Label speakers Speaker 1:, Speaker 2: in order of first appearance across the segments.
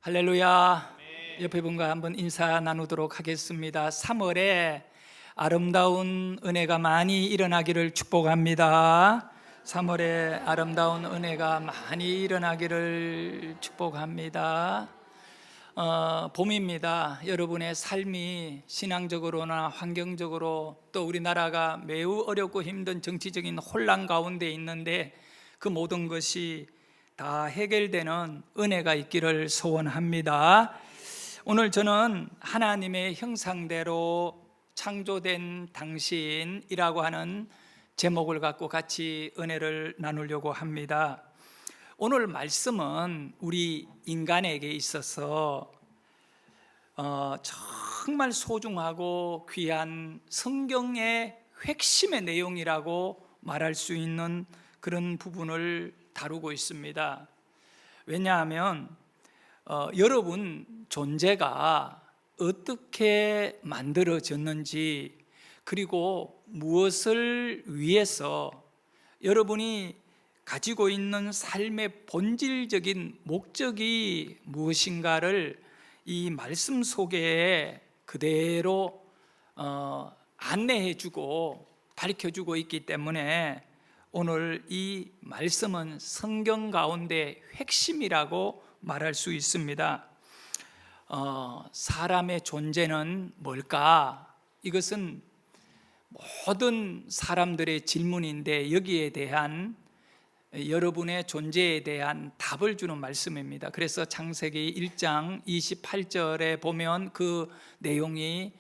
Speaker 1: 할렐루야. 옆에 분과 한번 인사 나누도록 하겠습니다. 3월에 아름다운 은혜가 많이 일어나기를 축복합니다. 3월에 아름다운 은혜가 많이 일어나기를 축복합니다. 봄입니다. 여러분의 삶이 신앙적으로나 환경적으로 또 우리나라가 매우 어렵고 힘든 정치적인 혼란 가운데 있는데 그 모든 것이 다 해결되는 은혜가 있기를 소원합니다. 오늘 저는 하나님의 형상대로 창조된 당신이라고 하는 제목을 갖고 같이 은혜를 나누려고 합니다. 오늘 말씀은 우리 인간에게 있어서 정말 소중하고 귀한 성경의 핵심의 내용이라고 말할 수 있는 그런 부분을 다루고 있습니다. 왜냐하면 여러분 존재가 어떻게 만들어졌는지, 그리고 무엇을 위해서 여러분이 가지고 있는 삶의 본질적인 목적이 무엇인가를 이 말씀 속에 그대로 안내해주고 밝혀주고 있기 때문에 오늘 이 말씀은 성경 가운데 핵심이라고 말할 수 있습니다. 사람의 존재는 뭘까? 이것은 모든 사람들의 질문인데 여기에 대한 여러분의 존재에 대한 답을 주는 말씀입니다. 그래서 창세기 1장 28절에 보면 그 내용이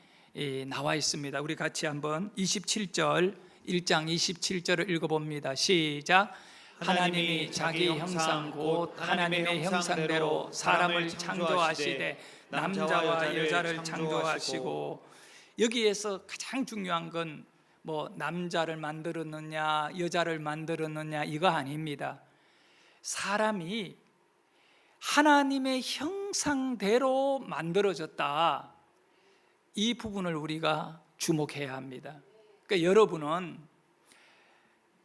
Speaker 1: 나와 있습니다. 우리 같이 한번 1장 27절을 읽어봅니다. 시작. 하나님이 자기 형상 곧 하나님의 형상대로 사람을 창조하시되 남자와 여자를 창조하시고, 여기에서 가장 중요한 건 남자를 만들었느냐 여자를 만들었느냐 이거 아닙니다. 사람이 하나님의 형상대로 만들어졌다, 이 부분을 우리가 주목해야 합니다. 그러니까 여러분은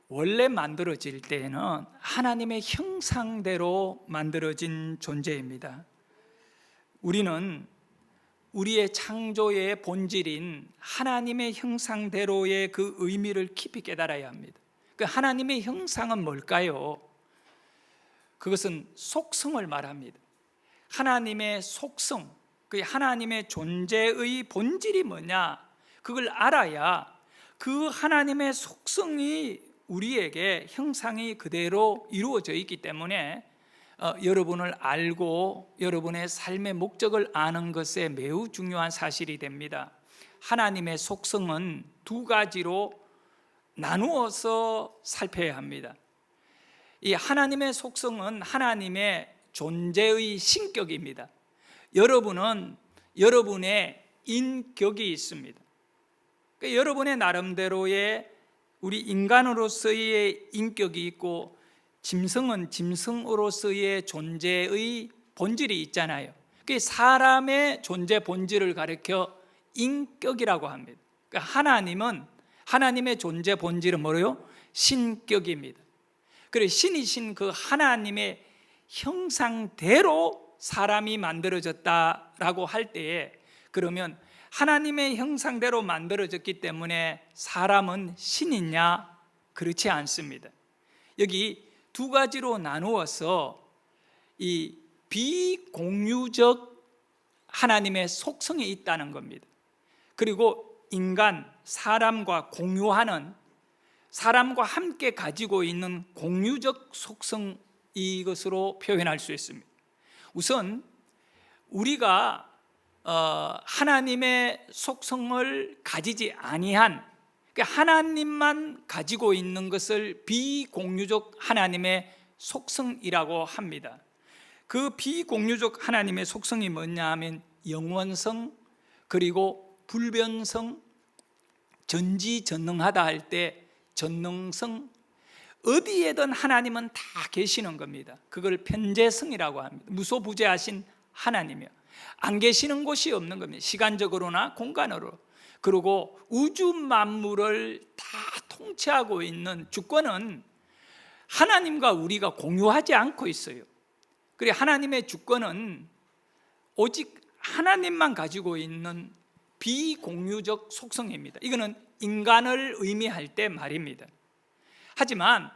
Speaker 1: 원래 만들어질 때에는 하나님의 형상대로 만들어진 존재입니다. 우리는 우리의 창조의 본질인 하나님의 형상대로의 그 의미를 깊이 깨달아야 합니다. 그 하나님의 형상은 뭘까요? 그것은 속성을 말합니다. 하나님의 속성, 그 하나님의 존재의 본질이 뭐냐, 그걸 알아야 그 하나님의 속성이 우리에게 형상이 그대로 이루어져 있기 때문에 여러분을 알고 여러분의 삶의 목적을 아는 것에 매우 중요한 사실이 됩니다. 하나님의 속성은 두 가지로 나누어서 살펴야 합니다. 이 하나님의 속성은 하나님의 존재의 신격입니다. 여러분은 여러분의 인격이 있습니다. 그러니까 여러분의 나름대로의 우리 인간으로서의 인격이 있고, 짐승은 짐승으로서의 존재의 본질이 있잖아요. 그 사람의 존재 본질을 가리켜 인격이라고 합니다. 그러니까 하나님은, 하나님의 존재 본질은 뭐예요? 신격입니다. 그래서 신이신 그 하나님의 형상대로 사람이 만들어졌다라고 할 때에, 그러면 하나님의 형상대로 만들어졌기 때문에 사람은 신이냐? 그렇지 않습니다. 여기 두 가지로 나누어서 이 비공유적 하나님의 속성이 있다는 겁니다. 그리고 인간, 사람과 공유하는, 사람과 함께 가지고 있는 공유적 속성, 이것으로 표현할 수 있습니다. 우선 우리가 하나님의 속성을 가지지 아니한, 하나님만 가지고 있는 것을 비공유적 하나님의 속성이라고 합니다. 그 비공유적 하나님의 속성이 뭐냐 하면 영원성, 그리고 불변성, 전지전능하다 할 때 전능성, 어디에든 하나님은 다 계시는 겁니다. 그걸 편재성이라고 합니다. 무소부재하신 하나님이요, 안 계시는 곳이 없는 겁니다. 시간적으로나 공간으로. 그리고 우주 만물을 다 통치하고 있는 주권은 하나님과 우리가 공유하지 않고 있어요. 그리고 하나님의 주권은 오직 하나님만 가지고 있는 비공유적 속성입니다. 이거는 인간을 의미할 때 말입니다. 하지만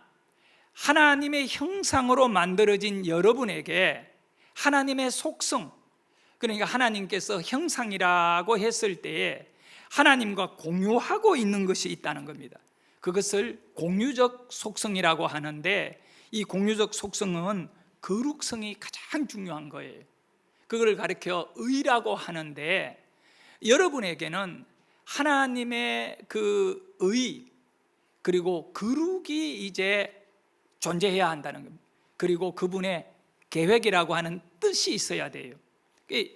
Speaker 1: 하나님의 형상으로 만들어진 여러분에게 하나님의 속성, 그러니까 하나님께서 형상이라고 했을 때에 하나님과 공유하고 있는 것이 있다는 겁니다. 그것을 공유적 속성이라고 하는데, 이 공유적 속성은 거룩성이 가장 중요한 거예요. 그걸 가리켜 의라고 하는데, 여러분에게는 하나님의 그 의, 그리고 거룩이 이제 존재해야 한다는 겁니다. 그리고 그분의 계획이라고 하는 뜻이 있어야 돼요.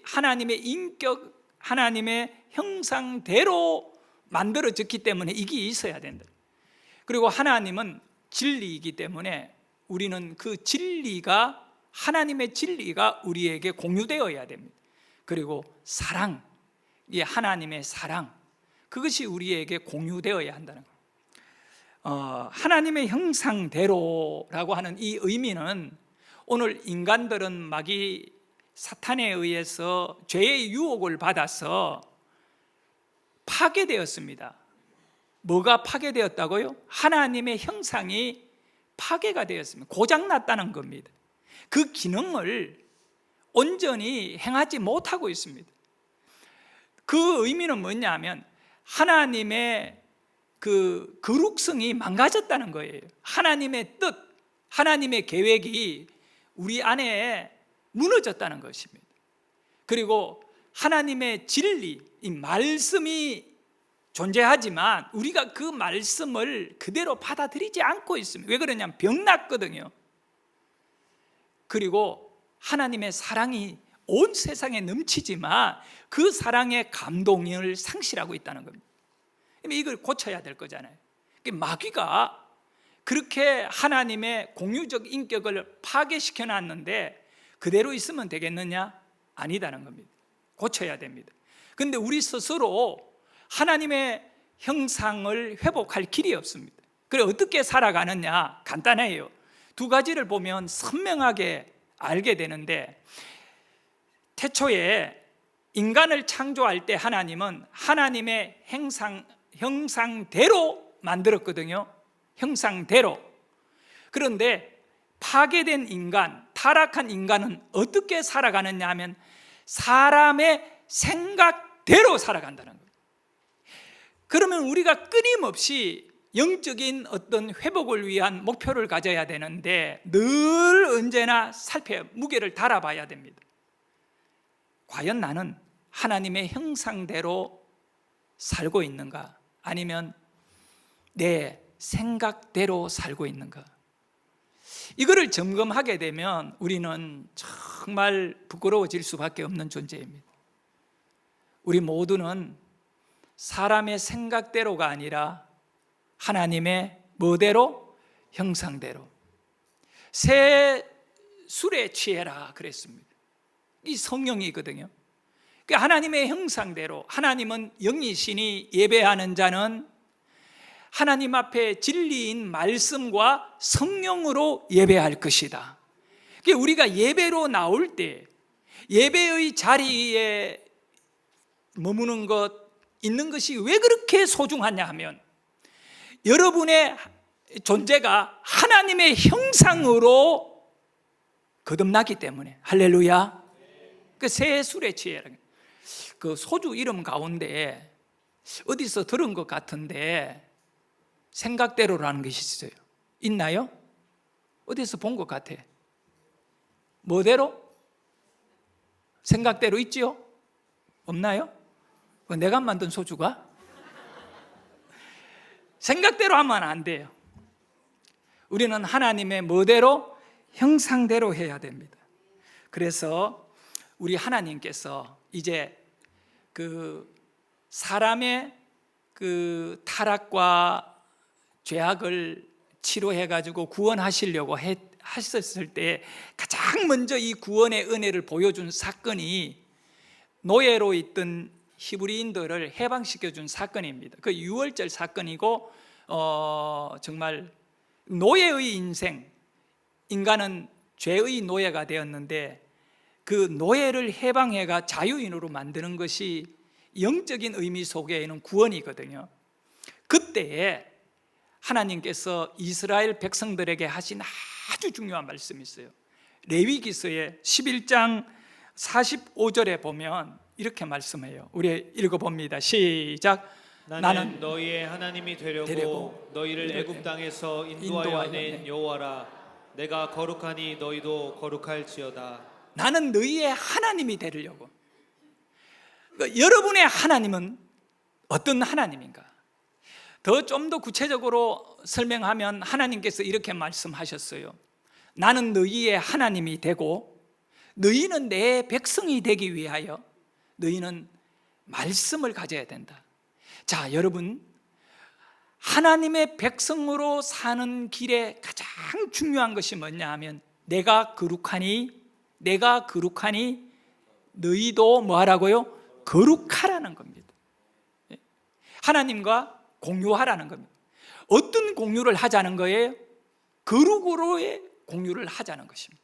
Speaker 1: 하나님의 인격, 하나님의 형상대로 만들어졌기 때문에 이게 있어야 된다. 그리고 하나님은 진리이기 때문에 우리는 그 진리가, 하나님의 진리가 우리에게 공유되어야 됩니다. 그리고 사랑, 이 하나님의 사랑, 그것이 우리에게 공유되어야 한다는 거예요. 하나님의 형상대로라고 하는 이 의미는, 오늘 인간들은 마귀 사탄에 의해서 죄의 유혹을 받아서 파괴되었습니다. 뭐가 파괴되었다고요? 하나님의 형상이 파괴가 되었습니다. 고장났다는 겁니다. 그 기능을 온전히 행하지 못하고 있습니다. 그 의미는 뭐냐면 하나님의 그 거룩성이 망가졌다는 거예요. 하나님의 뜻, 하나님의 계획이 우리 안에 무너졌다는 것입니다. 그리고 하나님의 진리, 이 말씀이 존재하지만 우리가 그 말씀을 그대로 받아들이지 않고 있습니다. 왜 그러냐면 병났거든요. 그리고 하나님의 사랑이 온 세상에 넘치지만 그 사랑의 감동을 상실하고 있다는 겁니다. 이걸 고쳐야 될 거잖아요. 마귀가 그렇게 하나님의 공유적 인격을 파괴시켜 놨는데 그대로 있으면 되겠느냐? 아니다는 겁니다. 고쳐야 됩니다. 그런데 우리 스스로 하나님의 형상을 회복할 길이 없습니다. 그래 어떻게 살아가느냐? 간단해요. 두 가지를 보면 선명하게 알게 되는데, 태초에 인간을 창조할 때 하나님은 하나님의 형상대로 만들었거든요. 형상대로. 그런데 파괴된 인간, 타락한 인간은 어떻게 살아가느냐 하면 사람의 생각대로 살아간다는 거예요. 그러면 우리가 끊임없이 영적인 어떤 회복을 위한 목표를 가져야 되는데 늘 언제나 무게를 달아봐야 됩니다. 과연 나는 하나님의 형상대로 살고 있는가? 아니면 내 생각대로 살고 있는가? 이거를 점검하게 되면 우리는 정말 부끄러워질 수밖에 없는 존재입니다. 우리 모두는 사람의 생각대로가 아니라 하나님의 뭐대로? 형상대로. 새 술에 취해라 그랬습니다. 이 성령이거든요. 하나님의 형상대로, 하나님은 영이시니 예배하는 자는 하나님 앞에 진리인 말씀과 성령으로 예배할 것이다. 우리가 예배로 나올 때 예배의 자리에 머무는 것, 있는 것이 왜 그렇게 소중하냐 하면 여러분의 존재가 하나님의 형상으로 거듭나기 때문에. 할렐루야. 그 새 술에 취해라. 그 소주 이름 가운데 어디서 들은 것 같은데 생각대로라는 것이 있어요. 있나요? 어디서 본 것 같아. 뭐대로? 생각대로 있지요? 없나요? 내가 만든 소주가? 생각대로 하면 안 돼요. 우리는 하나님의 뭐대로? 형상대로 해야 됩니다. 그래서 우리 하나님께서 이제 그 사람의 그 타락과 죄악을 치료해가지고 구원하시려고 하셨을 때 가장 먼저 이 구원의 은혜를 보여준 사건이 노예로 있던 히브리인들을 해방시켜준 사건입니다. 그 유월절 사건이고 정말 노예의 인생, 인간은 죄의 노예가 되었는데 그 노예를 해방해가 자유인으로 만드는 것이 영적인 의미 속에는 구원이거든요. 그때에 하나님께서 이스라엘 백성들에게 하신 아주 중요한 말씀이 있어요. 레위기서의 11장 45절에 보면 이렇게 말씀해요. 우리 읽어봅니다. 시작.
Speaker 2: 나는 너희의 하나님이 되려고 너희를 애굽 땅에서 인도하여 낸 여호와라. 내가 거룩하니 너희도 거룩할지어다.
Speaker 1: 나는 너희의 하나님이 되려고. 그러니까 여러분의 하나님은 어떤 하나님인가? 좀 더 구체적으로 설명하면 하나님께서 이렇게 말씀하셨어요. 나는 너희의 하나님이 되고 너희는 내 백성이 되기 위하여 너희는 말씀을 가져야 된다. 자, 여러분, 하나님의 백성으로 사는 길에 가장 중요한 것이 뭐냐 하면 내가 거룩하니 너희도 뭐 하라고요? 거룩하라는 겁니다. 하나님과 공유하라는 겁니다. 어떤 공유를 하자는 거예요? 거룩으로의 공유를 하자는 것입니다.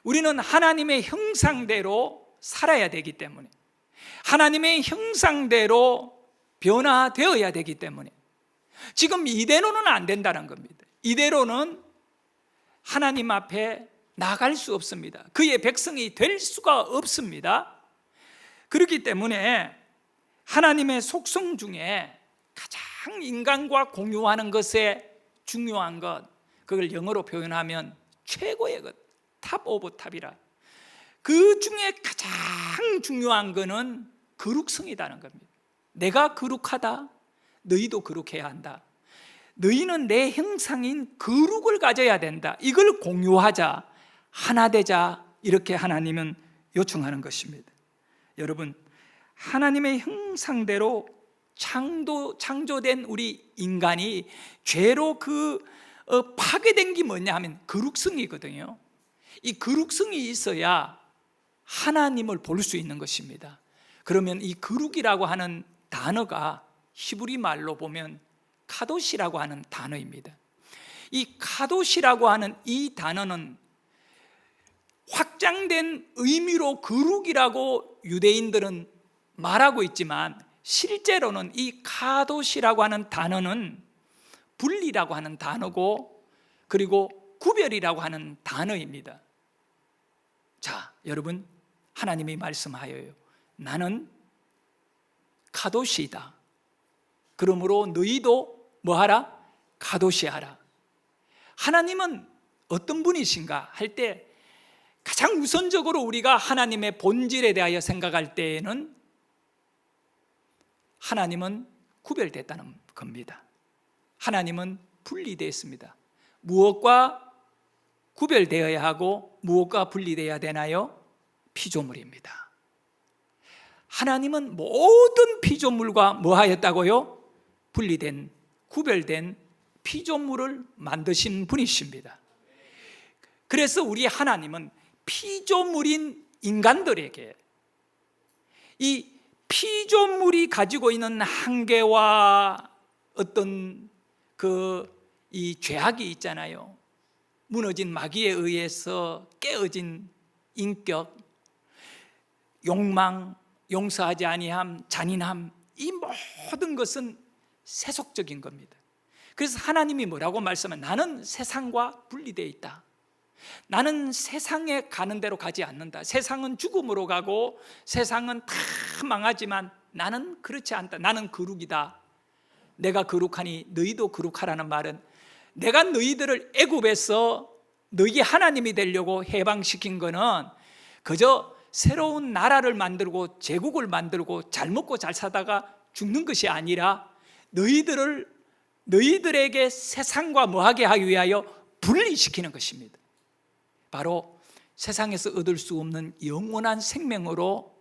Speaker 1: 우리는 하나님의 형상대로 살아야 되기 때문에, 하나님의 형상대로 변화되어야 되기 때문에 지금 이대로는 안 된다는 겁니다. 이대로는 하나님 앞에 나갈 수 없습니다. 그의 백성이 될 수가 없습니다. 그렇기 때문에 하나님의 속성 중에 가장 인간과 공유하는 것에 중요한 것, 그걸 영어로 표현하면 최고의 것, 탑 오브 탑이라. 그 중에 가장 중요한 것은 거룩성이라는 겁니다. 내가 거룩하다, 너희도 거룩해야 한다. 너희는 내 형상인 거룩을 가져야 된다. 이걸 공유하자, 하나 되자, 이렇게 하나님은 요청하는 것입니다. 여러분, 하나님의 형상대로 창조된 우리 인간이 죄로 파괴된 게 뭐냐 하면 거룩성이거든요. 이 거룩성이 있어야 하나님을 볼 수 있는 것입니다. 그러면 이 거룩이라고 하는 단어가 히브리 말로 보면 카도시라고 하는 단어입니다. 이 카도시라고 하는 이 단어는 확장된 의미로 거룩이라고 유대인들은 말하고 있지만 실제로는 이 카도시라고 하는 단어는 분리라고 하는 단어고 그리고 구별이라고 하는 단어입니다. 자, 여러분, 하나님이 말씀하여요. 나는 카도시다. 그러므로 너희도 뭐하라? 카도시하라. 하나님은 어떤 분이신가 할 때 가장 우선적으로 우리가 하나님의 본질에 대하여 생각할 때에는 하나님은 구별됐다는 겁니다. 하나님은 분리되어 있습니다. 무엇과 구별되어야 하고 무엇과 분리되어야 되나요? 피조물입니다. 하나님은 모든 피조물과 뭐 하였다고요? 분리된, 구별된 피조물을 만드신 분이십니다. 그래서 우리 하나님은 피조물인 인간들에게 이 피조물이 가지고 있는 한계와 어떤 이 죄악이 있잖아요. 무너진 마귀에 의해서 깨어진 인격, 욕망, 용서하지 아니함, 잔인함, 이 모든 것은 세속적인 겁니다. 그래서 하나님이 뭐라고 말씀하면 나는 세상과 분리되어 있다. 나는 세상에 가는 대로 가지 않는다. 세상은 죽음으로 가고 세상은 다 망하지만 나는 그렇지 않다. 나는 거룩이다. 내가 거룩하니 너희도 거룩하라는 말은 내가 너희들을 애굽에서 너희 하나님이 되려고 해방시킨 거는 그저 새로운 나라를 만들고 제국을 만들고 잘 먹고 잘 사다가 죽는 것이 아니라 너희들에게 세상과 뭐하게 하기 위하여 분리시키는 것입니다. 바로 세상에서 얻을 수 없는 영원한 생명으로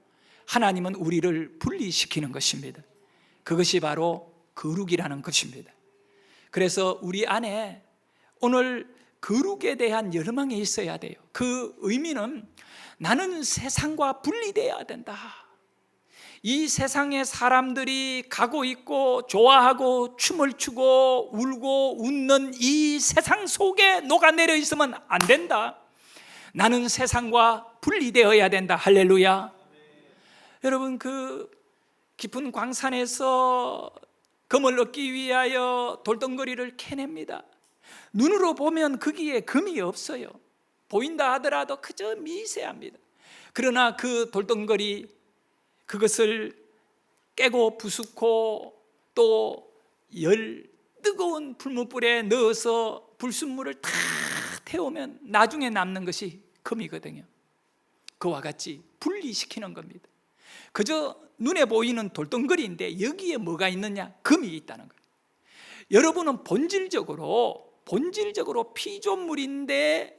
Speaker 1: 하나님은 우리를 분리시키는 것입니다. 그것이 바로 거룩이라는 것입니다. 그래서 우리 안에 오늘 거룩에 대한 열망이 있어야 돼요. 그 의미는 나는 세상과 분리되어야 된다. 이 세상에 사람들이 가고 있고 좋아하고 춤을 추고 울고 웃는 이 세상 속에 녹아내려 있으면 안 된다. 나는 세상과 분리되어야 된다. 할렐루야. 여러분, 그 깊은 광산에서 금을 얻기 위하여 돌덩거리를 캐냅니다. 눈으로 보면 거기에 금이 없어요. 보인다 하더라도 그저 미세합니다. 그러나 그 돌덩거리, 그것을 깨고 부수고 또 뜨거운 풀무불에 넣어서 불순물을 다 태우면 나중에 남는 것이 금이거든요. 그와 같이 분리시키는 겁니다. 그저 눈에 보이는 돌덩거리인데 여기에 뭐가 있느냐? 금이 있다는 거예요. 여러분은 본질적으로 피조물인데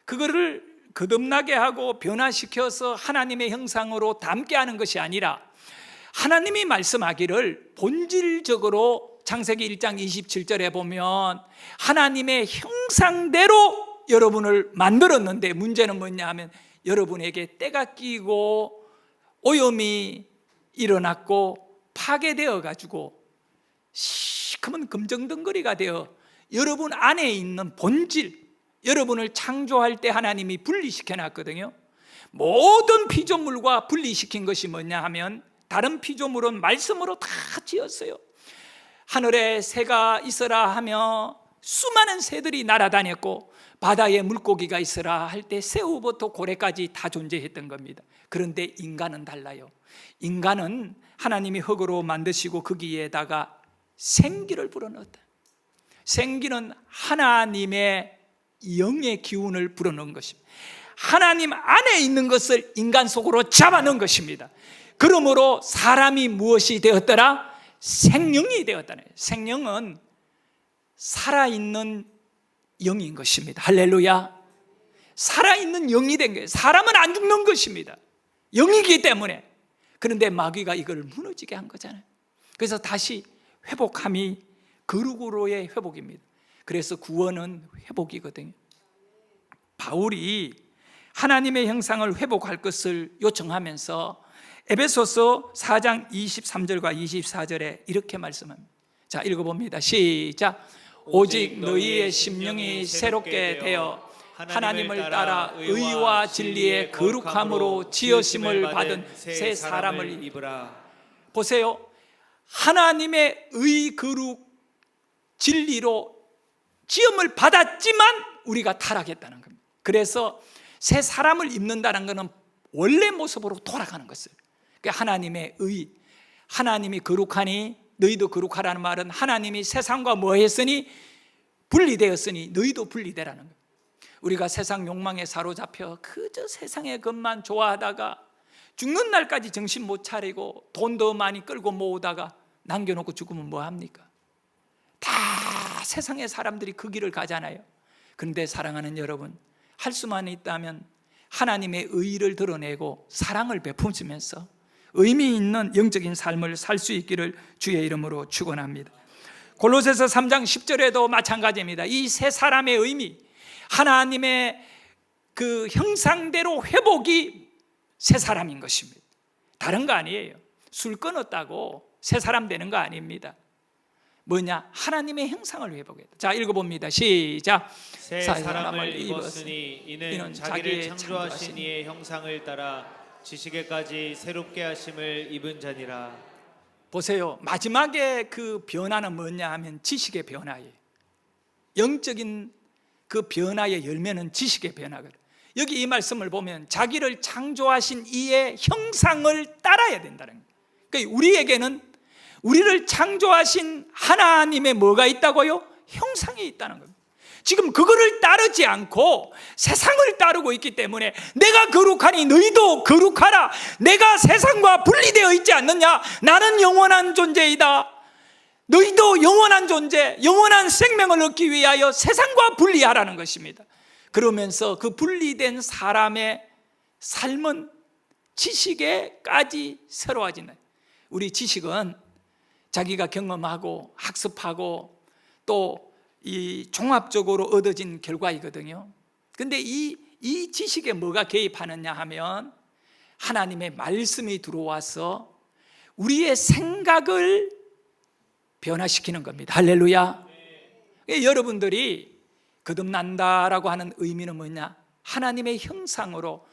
Speaker 1: 그거를 거듭나게 하고 변화시켜서 하나님의 형상으로 담게 하는 것이 아니라 하나님이 말씀하기를 본질적으로 창세기 1장 27절에 보면 하나님의 형상대로 여러분을 만들었는데 문제는 뭐냐 하면 여러분에게 때가 끼고 오염이 일어났고 파괴되어 가지고 시커먼 금정덩거리가 되어 여러분 안에 있는 본질, 여러분을 창조할 때 하나님이 분리시켜 놨거든요. 모든 피조물과 분리시킨 것이 뭐냐 하면 다른 피조물은 말씀으로 다 지었어요. 하늘에 새가 있어라 하며 수많은 새들이 날아다녔고 바다에 물고기가 있어라 할 때 새우부터 고래까지 다 존재했던 겁니다. 그런데 인간은 달라요. 인간은 하나님이 흙으로 만드시고 거기에다가 생기를 불어넣었다. 생기는 하나님의 영의 기운을 불어넣은 것입니다. 하나님 안에 있는 것을 인간 속으로 잡아넣은 것입니다. 그러므로 사람이 무엇이 되었더라? 생명이 되었다네. 생명은 살아있는 영인 것입니다. 할렐루야. 살아있는 영이 된 거예요. 사람은 안 죽는 것입니다. 영이기 때문에. 그런데 마귀가 이걸 무너지게 한 거잖아요. 그래서 다시 회복함이 거룩으로의 회복입니다. 그래서 구원은 회복이거든요. 바울이 하나님의 형상을 회복할 것을 요청하면서 에베소서 4장 23절과 24절에 이렇게 말씀합니다. 자, 읽어봅니다. 시작. 오직 너희의 심령이 새롭게 되어 하나님을 따라 의와 진리의 거룩함으로 지으심을 받은 새 사람을 입으라. 보세요. 하나님의 의, 거룩, 진리로 지음을 받았지만 우리가 타락했다는 겁니다. 그래서 새 사람을 입는다는 것은 원래 모습으로 돌아가는 것을. 그러니까 하나님의 의, 하나님이 거룩하니 너희도 거룩하라는 말은 하나님이 세상과 뭐 했으니 분리되었으니 너희도 분리되라는 거예요. 우리가 세상 욕망에 사로잡혀 그저 세상의 것만 좋아하다가 죽는 날까지 정신 못 차리고 돈 더 많이 끌고 모으다가 남겨놓고 죽으면 뭐 합니까? 다 세상의 사람들이 그 길을 가잖아요. 그런데 사랑하는 여러분, 할 수만 있다면 하나님의 의를 드러내고 사랑을 베푸면서 의미 있는 영적인 삶을 살 수 있기를 주의 이름으로 축원합니다. 골로새서 3장 10절에도 마찬가지입니다. 이 세 사람의 의미, 하나님의 그 형상대로 회복이 새 사람인 것입니다. 다른 거 아니에요. 술 끊었다고 새 사람 되는 거 아닙니다. 뭐냐? 하나님의 형상을 회복했다. 자, 읽어봅니다. 시작.
Speaker 2: 새 사람을 입었으니 이는 자기를 창조하신 이의 형상을 따라 지식에까지 새롭게 하심을 입은 자니라.
Speaker 1: 보세요. 마지막에 그 변화는 뭐냐 하면 지식의 변화예요. 영적인 그 변화의 열매는 지식의 변화거든요. 여기 이 말씀을 보면 자기를 창조하신 이의 형상을 따라야 된다는 거예요. 그러니까 우리에게는 우리를 창조하신 하나님의 뭐가 있다고요? 형상이 있다는 겁니다. 지금 그거를 따르지 않고 세상을 따르고 있기 때문에 내가 거룩하니 너희도 거룩하라. 내가 세상과 분리되어 있지 않느냐? 나는 영원한 존재이다. 너희도 영원한 존재, 영원한 생명을 얻기 위하여 세상과 분리하라는 것입니다. 그러면서 그 분리된 사람의 삶은 지식에까지 새로워진다. 우리 지식은 자기가 경험하고 학습하고 또 이 종합적으로 얻어진 결과이거든요. 근데 이 지식에 뭐가 개입하느냐 하면 하나님의 말씀이 들어와서 우리의 생각을 변화시키는 겁니다. 할렐루야. 여러분들이 거듭난다라고 하는 의미는 뭐냐? 하나님의 형상으로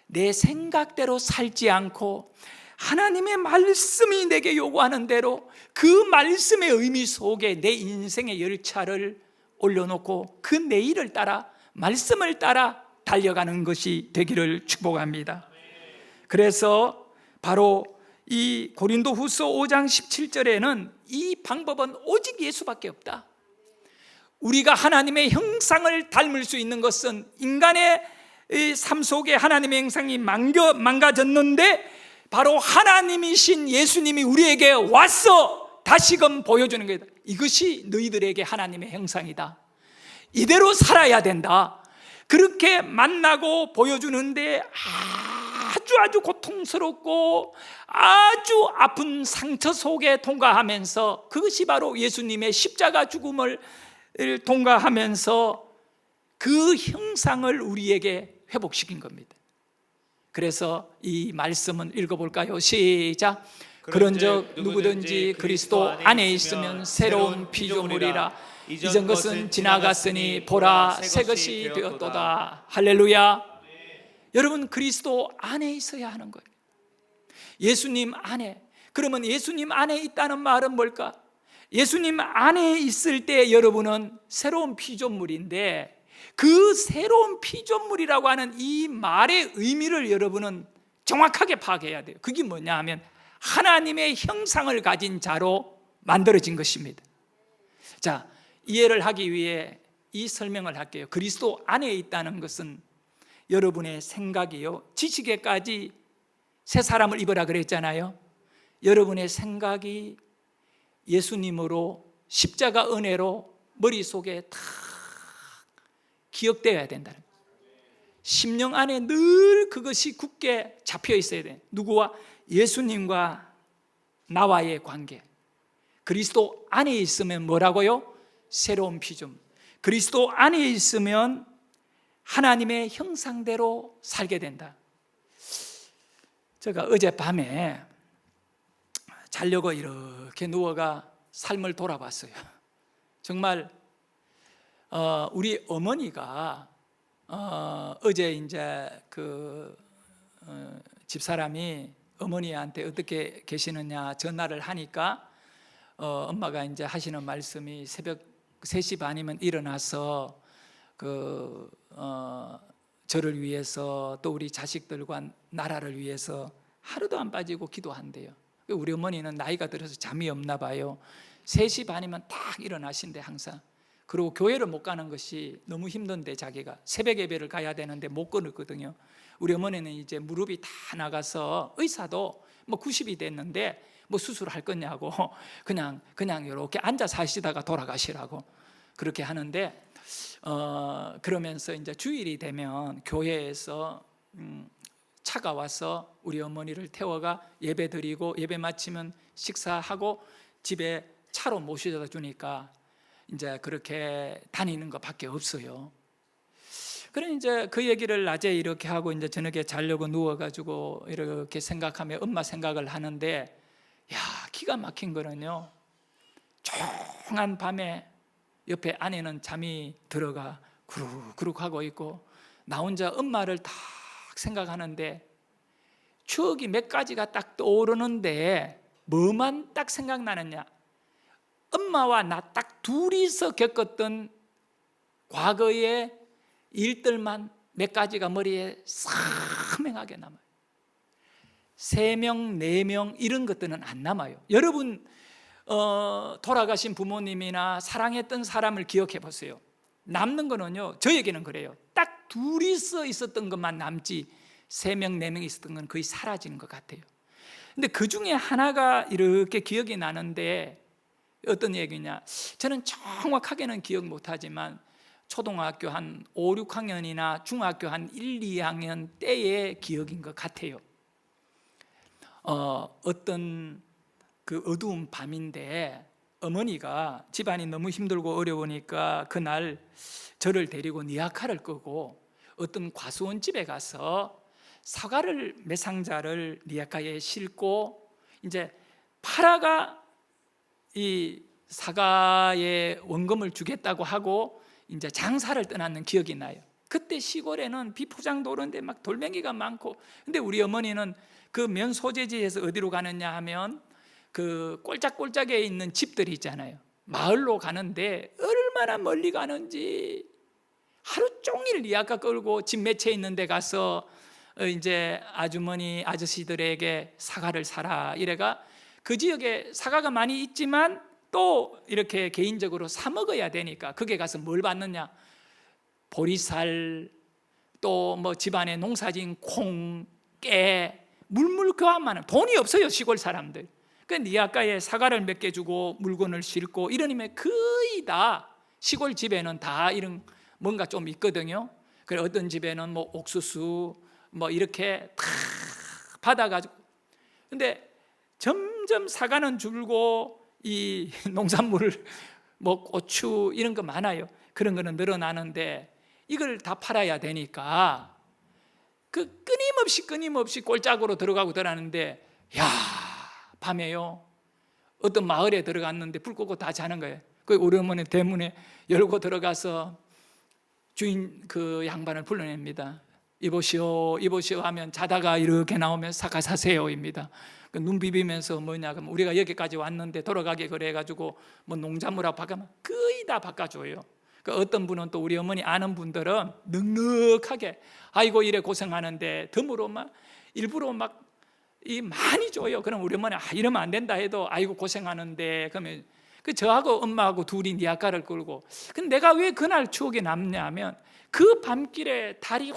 Speaker 1: 내 생각대로 살지 않고 하나님의 말씀이 내게 요구하는 대로 그 말씀의 의미 속에 내 인생의 열차를 올려놓고 그 내일을 따라, 말씀을 따라 달려가는 것이 되기를 축복합니다. 그래서 바로 이 고린도후서 5장 17절에는 이 방법은 오직 예수밖에 없다. 우리가 하나님의 형상을 닮을 수 있는 것은 인간의 삶 속에 하나님의 형상이 망가졌는데 바로 하나님이신 예수님이 우리에게 와서 다시금 보여주는 거다. 이것이 너희들에게 하나님의 형상이다. 이대로 살아야 된다. 그렇게 만나고 보여주는데 아주 고통스럽고 아주 아픈 상처 속에 통과하면서, 그것이 바로 예수님의 십자가 죽음을 통과하면서 그 형상을 우리에게 회복시킨 겁니다. 그래서 이 말씀은 읽어볼까요? 시작. 그런즉 누구든지 그리스도 안에 있으면 새로운 피조물이라. 이전 것은 지나갔으니 보라 새 것이 되었도다. 할렐루야. 여러분, 그리스도 안에 있어야 하는 거예요. 예수님 안에. 그러면 예수님 안에 있다는 말은 뭘까? 예수님 안에 있을 때 여러분은 새로운 피조물인데, 그 새로운 피조물이라고 하는 이 말의 의미를 여러분은 정확하게 파악해야 돼요. 그게 뭐냐 하면 하나님의 형상을 가진 자로 만들어진 것입니다. 자, 이해를 하기 위해 이 설명을 할게요. 그리스도 안에 있다는 것은 여러분의 생각이요, 지식에까지 새 사람을 입으라 그랬잖아요. 여러분의 생각이 예수님으로, 십자가 은혜로 머릿속에 다 기억되어야 된다는 거예요. 심령 안에 늘 그것이 굳게 잡혀 있어야 돼요. 누구와? 예수님과 나와의 관계. 그리스도 안에 있으면 뭐라고요? 새로운 피조물. 그리스도 안에 있으면 하나님의 형상대로 살게 된다. 제가 어젯밤에 자려고 이렇게 누워가 삶을 돌아봤어요. 정말 우리 어머니가 어제 이제 집사람이 어머니한테 어떻게 계시느냐 전화를 하니까 엄마가 이제 하시는 말씀이 새벽 3시 반이면 일어나서 저를 위해서 또 우리 자식들과 나라를 위해서 하루도 안 빠지고 기도한대요. 우리 어머니는 나이가 들어서 잠이 없나 봐요. 3시 반이면 딱 일어나신대 항상. 그리고 교회를 못 가는 것이 너무 힘든데 자기가 새벽 예배를 가야 되는데 못 끊었거든요. 우리 어머니는 이제 무릎이 다 나가서 의사도 뭐 90이 됐는데 뭐 수술할 거냐고 그냥 이렇게 앉아서 하시다가 돌아가시라고 그렇게 하는데 그러면서 이제 주일이 되면 교회에서 차가 와서 우리 어머니를 태워가 예배 드리고 예배 마치면 식사하고 집에 차로 모셔다 주니까 이제 그렇게 다니는 것밖에 없어요. 그래 이제 그 얘기를 낮에 이렇게 하고 이제 저녁에 자려고 누워가지고 이렇게 생각하며 엄마 생각을 하는데, 야, 기가 막힌 거는요, 조용한 밤에 옆에 아내는 잠이 들어가 구룩구룩 하고 있고 나 혼자 엄마를 딱 생각하는데 추억이 몇 가지가 딱 떠오르는데 뭐만 딱 생각나느냐, 엄마와 나 딱 둘이서 겪었던 과거의 일들만 몇 가지가 머리에 선명하게 남아요. 3명, 4명 이런 것들은 안 남아요. 여러분 돌아가신 부모님이나 사랑했던 사람을 기억해 보세요. 남는 거는요, 저에게는 그래요. 딱 둘이서 있었던 것만 남지 3명, 4명 있었던 건 거의 사라지는 것 같아요. 근데 그 중에 하나가 이렇게 기억이 나는데 어떤 얘기냐, 저는 정확하게는 기억 못하지만 초등학교 한 5, 6학년이나 중학교 한 1, 2학년 때의 기억인 것 같아요. 어떤 그 어두운 밤인데 어머니가 집안이 너무 힘들고 어려우니까 그날 저를 데리고 니아카를 끄고 어떤 과수원 집에 가서 사과를 몇 상자를 니아카에 싣고 이제 팔아가 이 사과의 원금을 주겠다고 하고 이제 장사를 떠나는 기억이 나요. 그때 시골에는 비포장도 오는데 막 돌멩이가 많고, 근데 우리 어머니는 그 면 소재지에서 어디로 가느냐 하면 그 꼴짝꼴짝에 있는 집들이 있잖아요. 마을로 가는데 얼마나 멀리 가는지 하루 종일 리아카 끌고 집 몇 채 있는 데 가서 이제 아주머니 아저씨들에게 사과를 사라 이래가, 그 지역에 사과가 많이 있지만 또 이렇게 개인적으로 사 먹어야 되니까 거기에 가서 뭘 받느냐, 보리쌀, 또 뭐 집안에 농사진 콩, 깨, 물물교환만 하면 돈이 없어요 시골 사람들. 그 리아카에 사과를 몇 개 주고 물건을 싣고 이러니까 거의 다 시골 집에는 다 이런 뭔가 좀 있거든요. 그래 어떤 집에는 뭐 옥수수 뭐 이렇게 다 받아가지고, 근데 점점 사과는 줄고 이 농산물 뭐 고추 이런 거 많아요. 그런 거는 늘어나는데 이걸 다 팔아야 되니까 그 끊임없이 꼴짝으로 들어가고 들어가는데, 야 밤에요 어떤 마을에 들어갔는데 불 끄고 다 자는 거예요. 그 우리 어머니 대문에 열고 들어가서 주인 그 양반을 불러냅니다. 이보시오 이보시오 하면 자다가 이렇게 나오면 사과 사세요입니다. 눈 비비면서 뭐냐 그러면 우리가 여기까지 왔는데 돌아가게 그래가지고 뭐 농작물하고 바꾸면 거의 다 바꿔줘요. 그 어떤 분은 또 우리 어머니 아는 분들은 넉넉하게 아이고 이래 고생하는데 덤으로 막 일부러 막 이 많이 줘요. 그럼 우리 어머니 이러면 안 된다 해도 아이고 고생하는데, 그러면 그 저하고 엄마하고 둘이 니아까를 끌고, 근데 내가 왜 그날 추억이 남냐면 그 밤길에 달이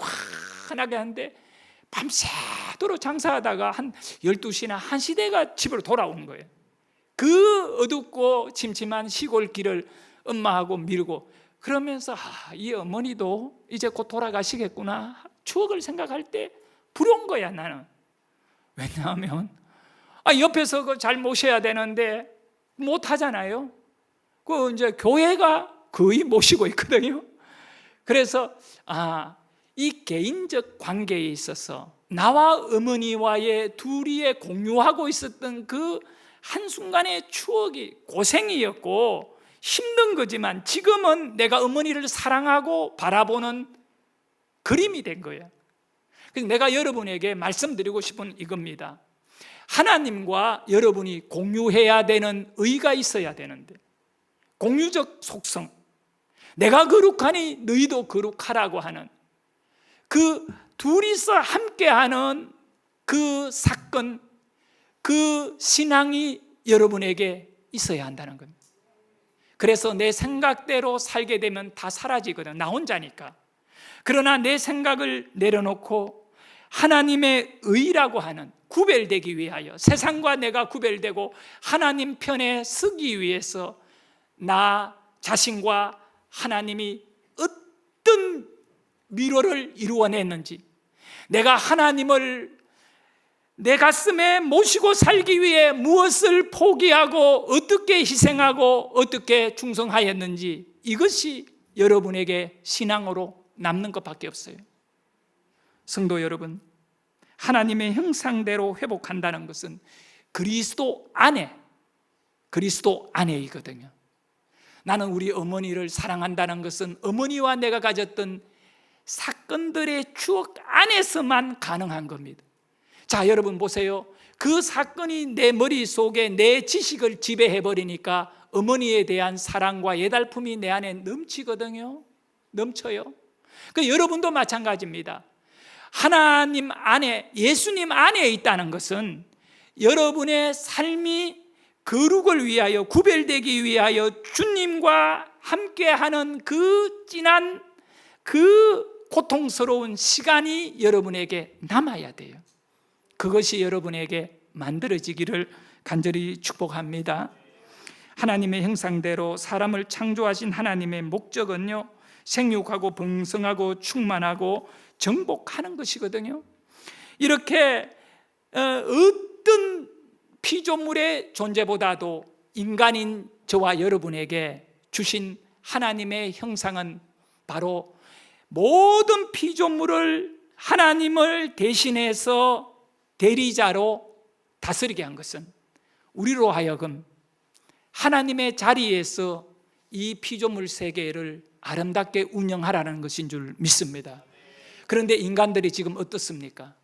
Speaker 1: 환하게 한데 밤새도록 장사하다가 한 12시나 1시 대가 집으로 돌아오는 거예요. 그 어둡고 침침한 시골 길을 엄마하고 밀고 그러면서 이 어머니도 이제 곧 돌아가시겠구나 추억을 생각할 때 부러운 거야 나는. 왜냐하면 옆에서 그 잘 모셔야 되는데 못 하잖아요. 그 이제 교회가 거의 모시고 있거든요. 그래서 이 개인적 관계에 있어서 나와 어머니와의 둘이의 공유하고 있었던 그 한순간의 추억이 고생이었고 힘든 거지만 지금은 내가 어머니를 사랑하고 바라보는 그림이 된 거예요. 그래서 내가 여러분에게 말씀드리고 싶은 이겁니다. 하나님과 여러분이 공유해야 되는 의가 있어야 되는데, 공유적 속성, 내가 거룩하니 너희도 거룩하라고 하는 그 둘이서 함께하는 그 사건, 그 신앙이 여러분에게 있어야 한다는 겁니다. 그래서 내 생각대로 살게 되면 다 사라지거든. 나 혼자니까. 그러나 내 생각을 내려놓고 하나님의 의라고 하는, 구별되기 위하여, 세상과 내가 구별되고 하나님 편에 서기 위해서 나 자신과 하나님이 어떤 미로를 이루어냈는지, 내가 하나님을 내 가슴에 모시고 살기 위해 무엇을 포기하고 어떻게 희생하고 어떻게 충성하였는지, 이것이 여러분에게 신앙으로 남는 것밖에 없어요. 성도 여러분, 하나님의 형상대로 회복한다는 것은 그리스도 안에이거든요. 나는 우리 어머니를 사랑한다는 것은 어머니와 내가 가졌던 사건들의 추억 안에서만 가능한 겁니다. 자, 여러분 보세요. 그 사건이 내 머릿속에 내 지식을 지배해버리니까 어머니에 대한 사랑과 예달픔이 내 안에 넘치거든요. 넘쳐요. 그 여러분도 마찬가지입니다. 하나님 안에, 예수님 안에 있다는 것은 여러분의 삶이 거룩을 위하여, 구별되기 위하여 주님과 함께하는 그 진한, 그 고통스러운 시간이 여러분에게 남아야 돼요. 그것이 여러분에게 만들어지기를 간절히 축복합니다. 하나님의 형상대로 사람을 창조하신 하나님의 목적은요, 생육하고 번성하고 충만하고 정복하는 것이거든요. 이렇게 어떤 피조물의 존재보다도 인간인 저와 여러분에게 주신 하나님의 형상은 바로 모든 피조물을 하나님을 대신해서 대리자로 다스리게 한 것은 우리로 하여금 하나님의 자리에서 이 피조물 세계를 아름답게 운영하라는 것인 줄 믿습니다. 그런데 인간들이 지금 어떻습니까?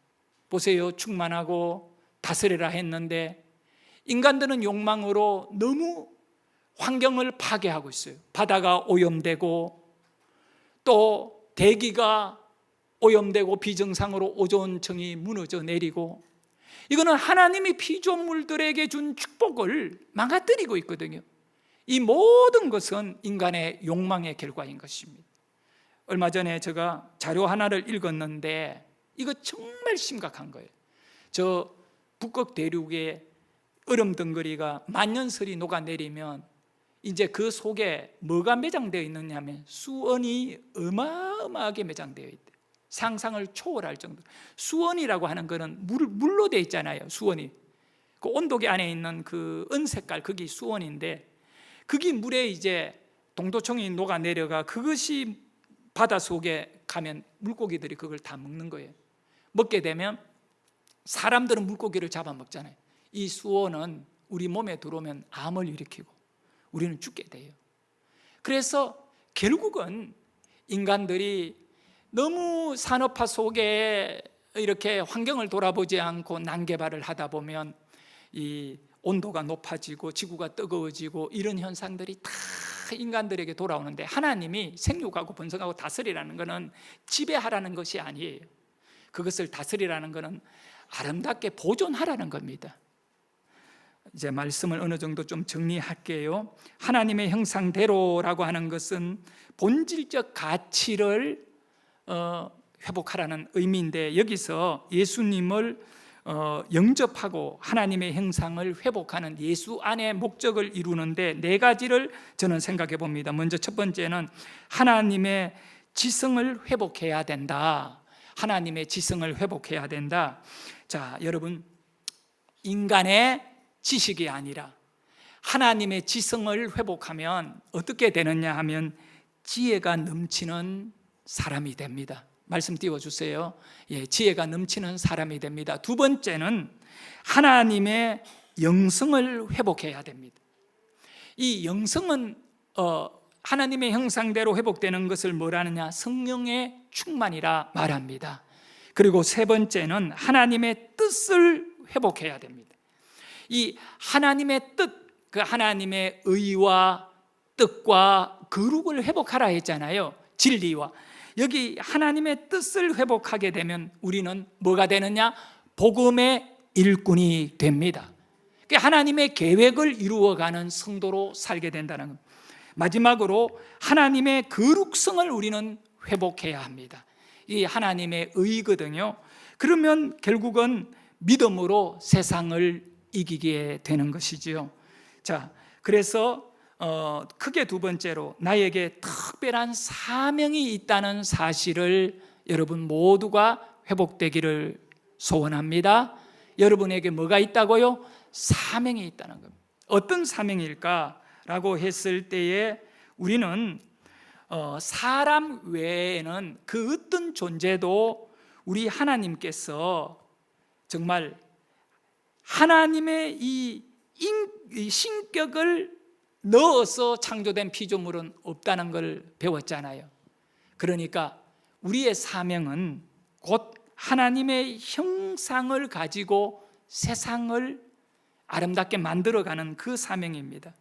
Speaker 1: 보세요. 충만하고 다스리라 했는데 인간들은 욕망으로 너무 환경을 파괴하고 있어요. 바다가 오염되고 또 대기가 오염되고 비정상으로 오존층이 무너져 내리고, 이거는 하나님이 피조물들에게 준 축복을 망가뜨리고 있거든요. 이 모든 것은 인간의 욕망의 결과인 것입니다. 얼마 전에 제가 자료 하나를 읽었는데 이거 정말 심각한 거예요. 저 북극 대륙에 얼음 덩어리가 만년설이 녹아내리면 이제 그 속에 뭐가 매장되어 있느냐 하면 수은이 어마어마하게 매장되어 있대요. 상상을 초월할 정도. 수은이라고 하는 거는 물로 되어 있잖아요. 수은이. 그 온도계 안에 있는 그 은색깔, 그게 수은인데, 그게 물에 이제 동도청이 녹아내려가 그것이 바닷속에 가면 물고기들이 그걸 다 먹는 거예요. 먹게 되면 사람들은 물고기를 잡아먹잖아요. 이 수온은 우리 몸에 들어오면 암을 일으키고 우리는 죽게 돼요. 그래서 결국은 인간들이 너무 산업화 속에 이렇게 환경을 돌아보지 않고 난개발을 하다 보면 이 온도가 높아지고 지구가 뜨거워지고 이런 현상들이 다 인간들에게 돌아오는데, 하나님이 생육하고 번성하고 다스리라는 것은 지배하라는 것이 아니에요. 그것을 다스리라는 것은 아름답게 보존하라는 겁니다. 이제 말씀을 어느 정도 좀 정리할게요. 하나님의 형상대로라고 하는 것은 본질적 가치를 회복하라는 의미인데, 여기서 예수님을 영접하고 하나님의 형상을 회복하는 예수 안의 목적을 이루는데 네 가지를 저는 생각해 봅니다. 먼저 첫 번째는 하나님의 지성을 회복해야 된다. 하나님의 지성을 회복해야 된다. 자, 여러분, 인간의 지식이 아니라 하나님의 지성을 회복하면 어떻게 되느냐 하면 지혜가 넘치는 사람이 됩니다. 말씀 띄워주세요. 예, 지혜가 넘치는 사람이 됩니다. 두 번째는 하나님의 영성을 회복해야 됩니다. 이 영성은 하나님의 형상대로 회복되는 것을 뭐라느냐? 성령의 충만이라 말합니다. 그리고 세 번째는 하나님의 뜻을 회복해야 됩니다. 이 하나님의 뜻, 그 하나님의 의와 뜻과 거룩을 회복하라 했잖아요. 진리와. 여기 하나님의 뜻을 회복하게 되면 우리는 뭐가 되느냐? 복음의 일꾼이 됩니다. 하나님의 계획을 이루어가는 성도로 살게 된다는 겁니다. 마지막으로 하나님의 거룩성을 우리는 회복해야 합니다. 이 하나님의 의거든요. 그러면 결국은 믿음으로 세상을 이기게 되는 것이지요. 자, 그래서 크게 두 번째로 나에게 특별한 사명이 있다는 사실을 여러분 모두가 회복되기를 소원합니다. 여러분에게 뭐가 있다고요? 사명이 있다는 겁니다. 어떤 사명일까라고 했을 때에 우리는 사람 외에는 그 어떤 존재도 우리 하나님께서 정말 하나님의 이 신격을 넣어서 창조된 피조물은 없다는 걸 배웠잖아요. 그러니까 우리의 사명은 곧 하나님의 형상을 가지고 세상을 아름답게 만들어가는 그 사명입니다.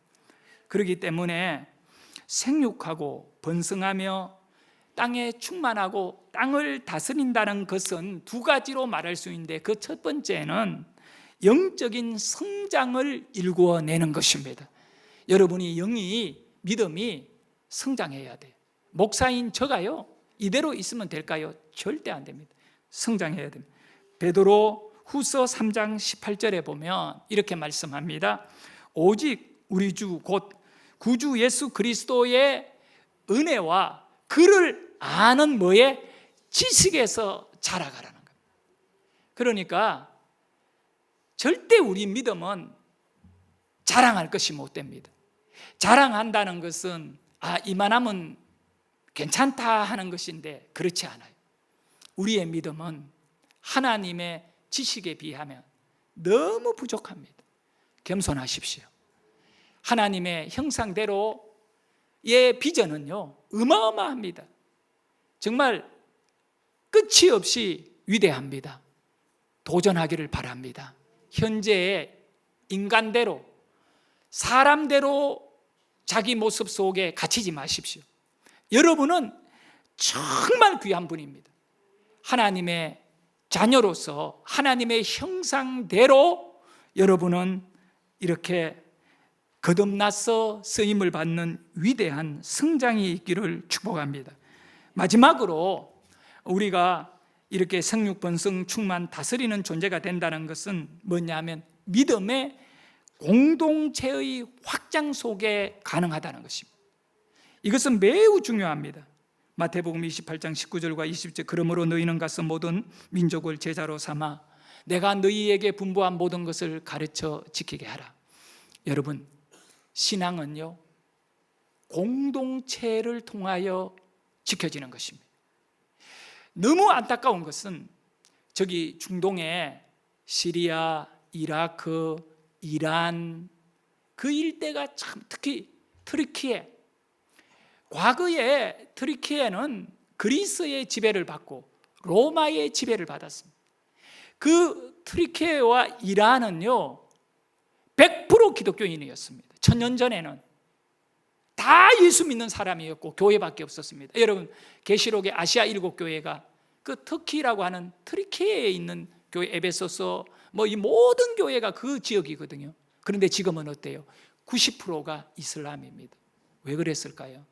Speaker 1: 그렇기 때문에 생육하고 번성하며 땅에 충만하고 땅을 다스린다는 것은 두 가지로 말할 수 있는데, 그 첫 번째는 영적인 성장을 일구어내는 것입니다. 여러분이 영이, 믿음이 성장해야 돼요. 목사인 저가요, 이대로 있으면 될까요? 절대 안 됩니다. 성장해야 됩니다. 베드로 후서 3장 18절에 보면 이렇게 말씀합니다. 오직 우리 주 곧 구주 예수 그리스도의 은혜와 그를 아는 뭐에? 지식에서 자라가라는 겁니다. 그러니까 절대 우리 믿음은 자랑할 것이 못 됩니다. 자랑한다는 것은 이만하면 괜찮다 하는 것인데 그렇지 않아요. 우리의 믿음은 하나님의 지식에 비하면 너무 부족합니다. 겸손하십시오. 하나님의 형상대로 비전은요 어마어마합니다. 정말 끝이 없이 위대합니다. 도전하기를 바랍니다. 현재의 인간대로, 사람대로 자기 모습 속에 갇히지 마십시오. 여러분은 정말 귀한 분입니다. 하나님의 자녀로서 하나님의 형상대로 여러분은 이렇게 거듭나서 쓰임을 받는 위대한 성장이 있기를 축복합니다. 마지막으로 우리가 이렇게 성육번성 충만 다스리는 존재가 된다는 것은 뭐냐면 믿음의 공동체의 확장 속에 가능하다는 것입니다. 이것은 매우 중요합니다. 마태복음 28장 19절과 20절 그러므로 너희는 가서 모든 민족을 제자로 삼아 내가 너희에게 분부한 모든 것을 가르쳐 지키게 하라. 여러분, 신앙은요 공동체를 통하여 지켜지는 것입니다. 너무 안타까운 것은 저기 중동의 시리아, 이라크, 이란 그 일대가 참 특히 터키에 과거에 터키에는 그리스의 지배를 받고 로마의 지배를 받았습니다. 그 터키와 이란은요 100% 기독교인이었습니다. 1000년 전에는 다 예수 믿는 사람이었고 교회밖에 없었습니다. 여러분 계시록의 아시아 7교회가 그 터키라고 하는 터키에 있는 교회 에베소서 이 모든 교회가 그 지역이거든요. 그런데 지금은 어때요? 90%가 이슬람입니다. 왜 그랬을까요?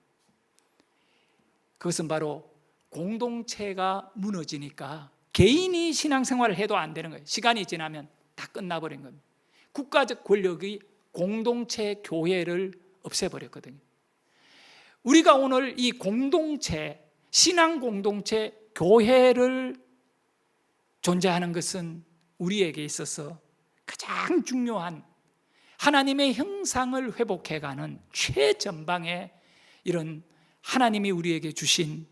Speaker 1: 그것은 바로 공동체가 무너지니까 개인이 신앙생활을 해도 안 되는 거예요. 시간이 지나면 다 끝나버린 겁니다. 국가적 권력이 공동체 교회를 없애버렸거든요. 우리가 오늘 이 공동체, 신앙 공동체 교회를 존재하는 것은 우리에게 있어서 가장 중요한 하나님의 형상을 회복해가는 최전방의 이런 하나님이 우리에게 주신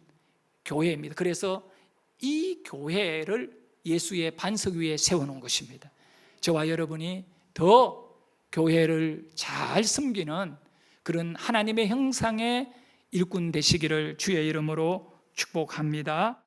Speaker 1: 교회입니다. 그래서 이 교회를 예수의 반석 위에 세워놓은 것입니다. 저와 여러분이 더 교회를 잘 섬기는 그런 하나님의 형상의 일꾼 되시기를 주의 이름으로 축복합니다.